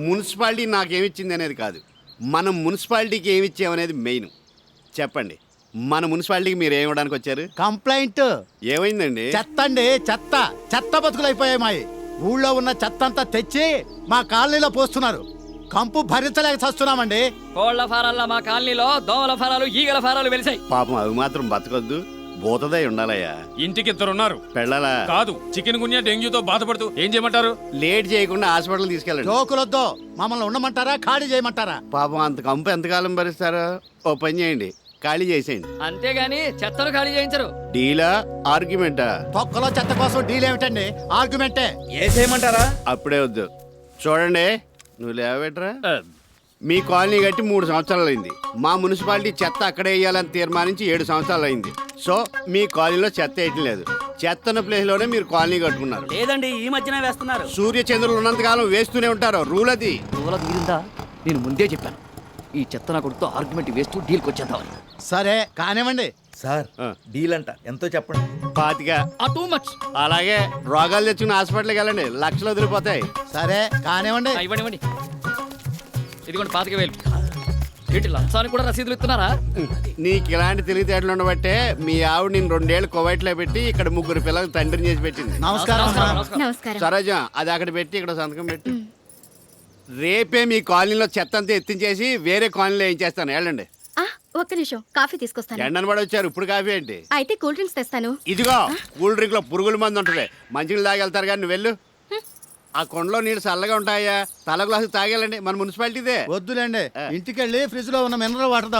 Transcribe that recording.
Municipality నాకేమిచ్చింది అనేది కాదు, మనం మున్సిపాలిటీకి ఏమిచ్చామనేది మెయిన్. చెప్పండి, మన మున్సిపాలిటీకి మీరు ఏమి ఇవ్వడానికి వచ్చారు? కంప్లైంట్. ఏమైందండి? చెత్త అండి, చెత్త. చెత్త బతుకులైపోయాయి మాయి. ఊళ్ళో ఉన్న చెత్త అంతా తెచ్చి మా కాలనీలో పోస్తున్నారు. కంపు భరించలేక చస్తున్నామండి. కోళ్ల ఫారాల్లో మా కాలనీలో దోమల ఫారాలు, ఈగల ఫారాలు వెలిసాయి. పాపం అవి మాత్రం బతకొద్దు, భూతదై ఉండాలయ్యా. ఇంటికి 2 ఉన్నారు. పెళ్ళాలా? కాదు, చికెన్ గున్యా డెంగ్యూతో బాధపడుతూ ఏం చేయమంటారు? లేట్ చేయకుండా హాస్పిటల్ తీసుకెళ్ళండి. జోకులొద్దు. మమ్మల్ని ఉండమంటారా, ఖాళీ చేయమంటారా? పాపం అంత కంపు ఎంతకాలం భరిస్తారో? ఓ పని చేయండి, ఖాళీ చేసేయండి. అంతేగాని చెత్తను ఖాళీ చేయించరు. డీలా ఆర్గ్యుమెంటా? తొక్కలో చెత్త కోసం డీల్ ఏమిటండి? ఆర్గ్యుమెంటే. ఏ చేయమంటారా? అప్పుడే వద్దు. చూడండి, నువ్వు లేవబెట్రా. మీ కాలనీ కట్టి 3 సంవత్సరాలు అయింది. మా మున్సిపాలిటీ చెత్త అక్కడే వేయాలని తీర్మానించి 7 సంవత్సరాలు అయింది. సో మీ కాలనీలో చెత్త వేయటం లేదు. చెత్త ఉన్న ప్లేస్ లోనే మీరు కాలనీ కట్టుకున్నారు. లేదండి, ఈ మధ్యన వేస్తున్నారు. సూర్య చంద్రులు ఉన్నంతకాలం వేస్తూనే ఉంటారు, రూల్ అది. దూల తీరిందా? నేను ముందే చెప్పాను, ఈ చెత్త నా కొడుకుతో ఆర్గ్యుమెంట్ వేస్తూ డీల్కి వచ్చేద్దామని. సరే కానివ్వండి. సార్ ఆ. డీల్ అంట, ఎంతో చెప్పండి. 25. Too much. అలాగే రోగాలు తెచ్చుకుని హాస్పిటల్కి వెళ్ళండి, లక్షలు వదిలిపోతాయి. సరే కానివ్వండి. ఇవ్వండి. ఇదిగోండి 25,000. ఏంటి లంచానికి కూడా రసీదులు ఇస్తున్నారా? నీకు ఇలాంటి తెలివితేటలు ఉండబట్టే మీ ఆవిడ నేను 2 ఏళ్ళు కువైట్లో పెట్టి ఇక్కడ 3 పిల్లలకు తండ్రిని చేసి పెట్టింది. నమస్కారం అమ్మా. నమస్కారం. సరోజా, అది అక్కడ పెట్టి ఇక్కడ సంతకం పెట్టి. రేపే మీ కాలనీలో చెత్త అంతా ఎత్తించేసి వేరే కాలనీలో ఏం చేస్తాను, వెళ్ళండి. ఒక్క నిమిషం, కాఫీ తీసుకొస్తాను. ఎండను పడి వచ్చారు, ఇప్పుడు కాఫీ ఏంటి? అయితే కూల్ డ్రింక్స్ తెస్తాను. ఇదిగో కూల్ డ్రింక్ లో పురుగుల మంది ఉంటుంది, మంచినీళ్ళు తాగెళ్తారు కానీ నువ్వు వెళ్ళు. ఆ కొండలో నీళ్ళు చల్లగా ఉంటాయా? తల గ్లాసు తాగేయాలండి, మన మున్సిపాలిటీదే. వద్దులేండి, ఇంటికెళ్ళి ఫ్రిడ్జ్ లో ఉన్న మినరల్ వాటర్